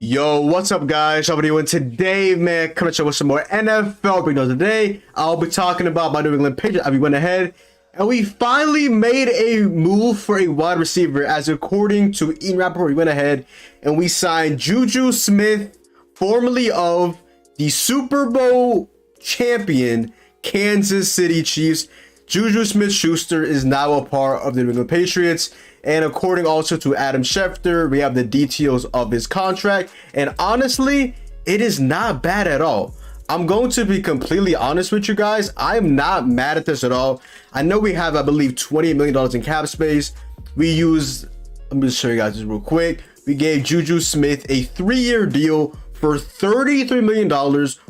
Yo, what's up, guys? How are you doing today, man? Coming to show with some more NFL breakdowns today. I'll be talking about my New England Patriots. We went ahead and we finally made a move for a wide receiver, as according to Ian Rappaport, we went ahead and we signed Juju Smith, formerly of the Super Bowl champion Kansas City Chiefs. Juju Smith-Schuster is now a part of the New England Patriots. And according also to Adam Schefter, we have the details of his contract. And honestly, it is not bad at all. I'm going to be completely honest with you guys. I'm not mad at this at all. I know we have, I believe, $28 million in cap space. We used, let me just show you guys this real quick. We gave Juju Smith a 3-year deal for $33 million,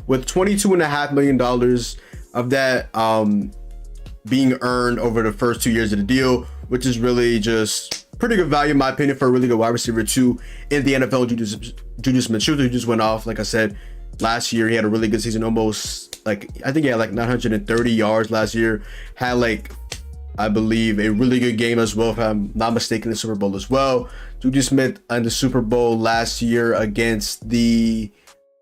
with $22.5 million of that being earned over the first 2 years of the deal, which is really just pretty good value in my opinion for a really good wide receiver too in the NFL. Juju Smith-Schuster, who just went off, like I said, last year. He had a really good season, almost like, I think he had like 930 yards last year. Had like, I believe, a really good game as well, if I'm not mistaken, in the Super Bowl as well. Juju Smith in the Super Bowl last year against the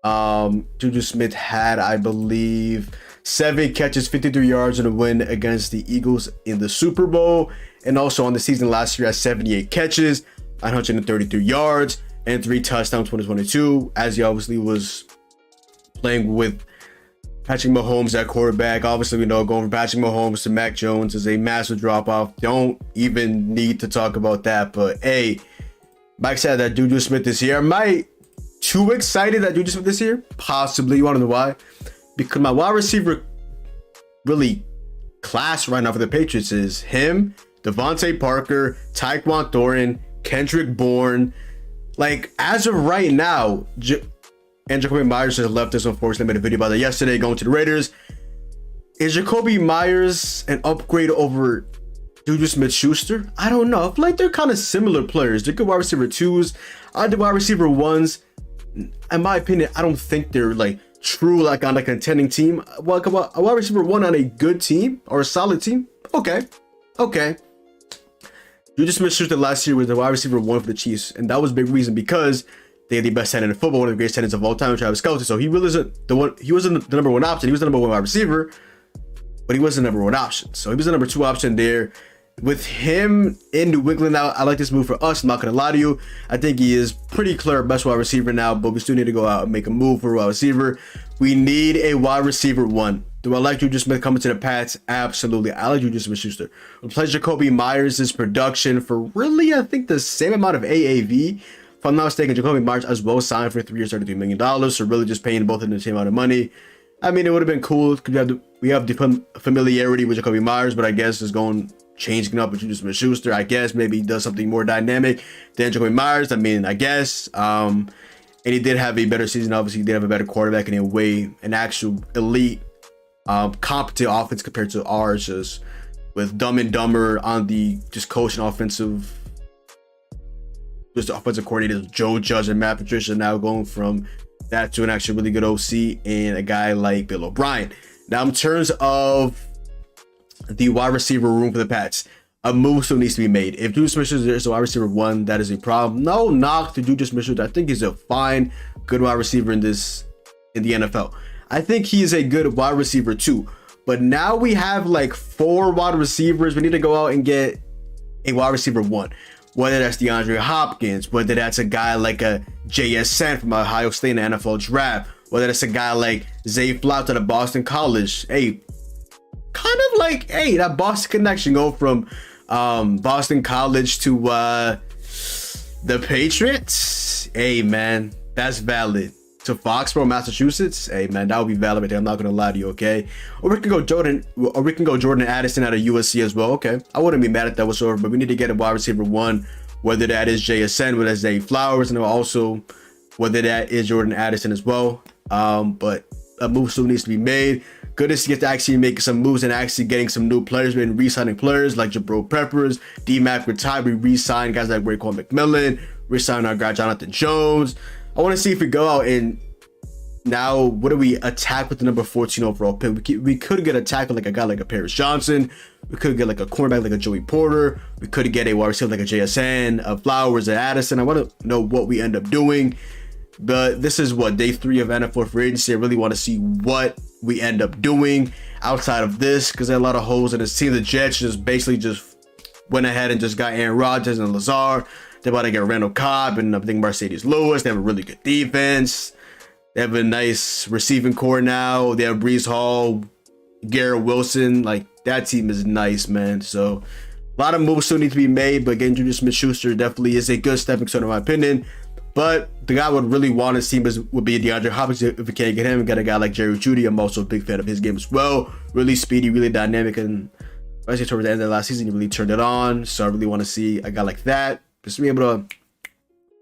Juju Smith had, I believe, 7 catches, 53 yards in a win against the Eagles in the Super Bowl. And also on the season last year, had 78 catches, 933 yards, and 3 touchdowns, 2022, as he obviously was playing with Patrick Mahomes at quarterback. Obviously, we know going from Patrick Mahomes to Mac Jones is a massive drop-off. Don't even need to talk about that. But hey, Mike said that Juju Smith this year. Am I too excited that Juju Smith this year? Possibly. You want to know why? Because my wide receiver really class right now for the Patriots is him, Devontae Parker, Tyquan Thornton, Kendrick Bourne. Like, as of right now, and Jacoby Myers has left us, unfortunately. I made a video about that yesterday, going to the Raiders. Is Jacoby Myers an upgrade over Juju Smith-Schuster? I don't know. I feel like they're kind of similar players. They're good wide receiver 2s. The wide receiver 1s, in my opinion, I don't think they're like true, like on a contending team. Well, a wide receiver 1 on a good team or a solid team, okay. Juju Smith-Schuster last year was the wide receiver 1 for the Chiefs, and that was a big reason because they had the best tight end in football, one of the greatest tight ends of all time, Travis Kelce. So he really isn't the one. He wasn't the number 1 option. He was the number 1 wide receiver, but he wasn't the number 1 option. So he was the number 2 option there. With him in New England now, I like this move for us. I'm not gonna lie to you. I think he is pretty clear best wide receiver now, but we still need to go out and make a move for a wide receiver. We need a wide receiver 1. Do I like Juju Smith coming to the Pats? Absolutely. I like Juju Smith-Schuster. Replace Jacoby Myers' production for really, I think, the same amount of AAV. If I'm not mistaken, Jacoby Myers as well signed for 3 years, $33 million. So really just paying both of them the same amount of money. I mean, it would have been cool because we have the familiarity with Jacoby Myers, but I guess it's changing up with Juju Smith-Schuster. I guess maybe he does something more dynamic than Jacoby Myers. I mean, I guess. And he did have a better season. Obviously, he did have a better quarterback and an actual elite competent offense compared to ours, just with Dumb and Dumber on the just coaching offensive, just the offensive coordinators, Joe Judge and Matt Patricia, now going from that to an actually really good OC and a guy like Bill O'Brien. Now, in terms of the wide receiver room for the Pats, a move still needs to be made. If Juju Smith-Schuster is a wide receiver 1, that is a problem. No knock to Juju Smith-Schuster. I think he's a fine, good wide receiver in the NFL. I think he is a good wide receiver 2. But now we have like 4 wide receivers. We need to go out and get a wide receiver 1. Whether that's DeAndre Hopkins, whether that's a guy like a JSN from Ohio State in the NFL draft, whether that's a guy like Zay Flowers to the Boston College. Hey, kind of like, hey, that Boston connection, go from Boston College to the Patriots. Hey, man, that's valid. To Foxborough, Massachusetts, hey man, that would be valid right there. I'm not gonna lie to you, okay? Or we can go Jordan Addison out of USC as well. Okay, I wouldn't be mad at that whatsoever, but we need to get a wide receiver 1, whether that is JSN, whether that's Zay Flowers, and also whether that is Jordan Addison as well. But a move still needs to be made. Good to get to actually make some moves and actually getting some new players, been re-signing players like Jabril Peppers, D-Mac retired. We re-signed guys like Raekwon McMillan, re-signed our guy Jonathan Jones. I want to see if we go out and now, what do we attack with the number 14 overall pick? We could get a tackle like a guy like a Paris Johnson. We could get like a cornerback like a Joey Porter. We could get a wide receiver like a JSN, a Flowers, an Addison. I want to know what we end up doing. But this is what, day 3 of NFL free agency. I really want to see what we end up doing outside of this, because there are a lot of holes in this team. The Jets just basically just went ahead and just got Aaron Rodgers and Lazard. They're about to get Randall Cobb and I think Mercedes Lewis. They have a really good defense. They have a nice receiving core now. They have Breece Hall, Garrett Wilson. Like, that team is nice, man. So a lot of moves still need to be made, but getting Juju Smith-Schuster definitely is a good stepping stone in my opinion. But the guy I would really want to see would be DeAndre Hopkins. If we can't get him, we got a guy like Jerry Judy. I'm also a big fan of his game as well. Really speedy, really dynamic, and especially towards the end of the last season, he really turned it on. So I really want to see a guy like that just to be able to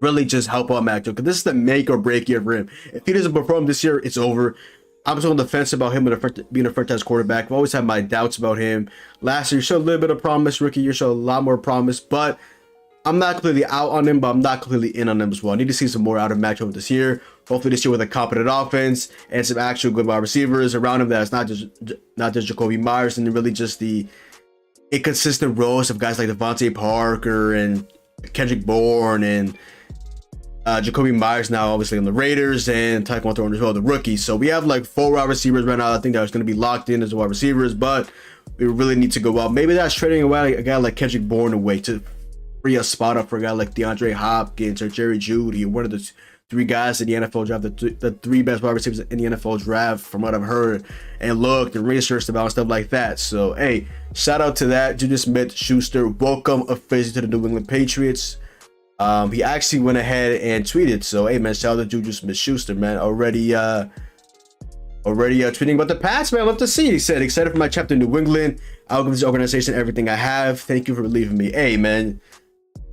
really just help out Mac Jones, because this is the make or break year for him. If he doesn't perform this year, it's over. I'm still on the fence about him being a franchise quarterback. I've always had my doubts about him. Last year, he showed a little bit of promise. Rookie year showed a lot more promise, but I'm not completely out on him, but I'm not completely in on him as well. I need to see some more out of Mac Jones this year. Hopefully this year with a competent offense and some actual good wide receivers around him that's not just Jacoby Myers, and really just the inconsistent roles of guys like Devontae Parker and Kendrick Bourne and Jacoby Myers now obviously on the Raiders, and Tyquan Thornton as well, the rookie. So we have like 4 wide receivers right now. I think that was going to be locked in as wide receivers, but we really need to go out. Maybe that's trading away a guy like Kendrick Bourne away to free a spot up for a guy like DeAndre Hopkins or Jerry Jeudy, one of the 3 guys in the NFL draft, the 3 best wide receivers in the NFL draft from what I've heard and looked and researched about and stuff like that. So hey, shout out to that. Juju Smith-Schuster, welcome officially to the New England Patriots. He actually went ahead and tweeted. So hey man, shout out to Juju Smith-Schuster, man. Already tweeting about the Pats, man. Love to see. He said, excited for my chapter in New England. I'll give this organization everything I have. Thank you for believing me. Hey man,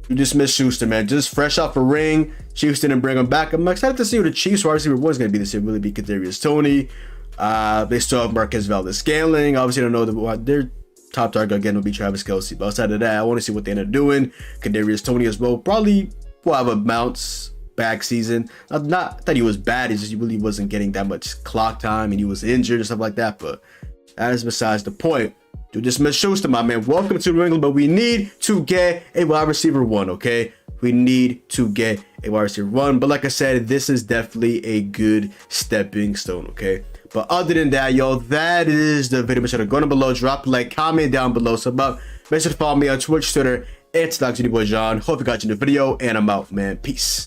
Juju Smith-Schuster, man, just fresh off a ring. Chiefs didn't bring him back. I'm excited to see who the Chiefs wide receiver was going to be this year. Will it be Kadarius Toney? They still have Marquez Valdes-Scantling. Obviously, I don't know their top target again will be Travis Kelce. But outside of that, I want to see what they end up doing. Kadarius Toney as well. Probably will have a bounce back season. Not that he was bad. It's just he really wasn't getting that much clock time, and he was injured and stuff like that. But that is besides the point. Juju Smith-Schuster, my man, welcome to New England, but we need to get a wide receiver 1, okay? We need to get a wide receiver 1, but like I said, this is definitely a good stepping stone, okay? But other than that, yo, that is the video. Make sure to go down below, drop a like, comment down below, sub up. Make sure to follow me on Twitch, Twitter, and TikTok, Boy John. Hope you got your new video, and I'm out, man. Peace.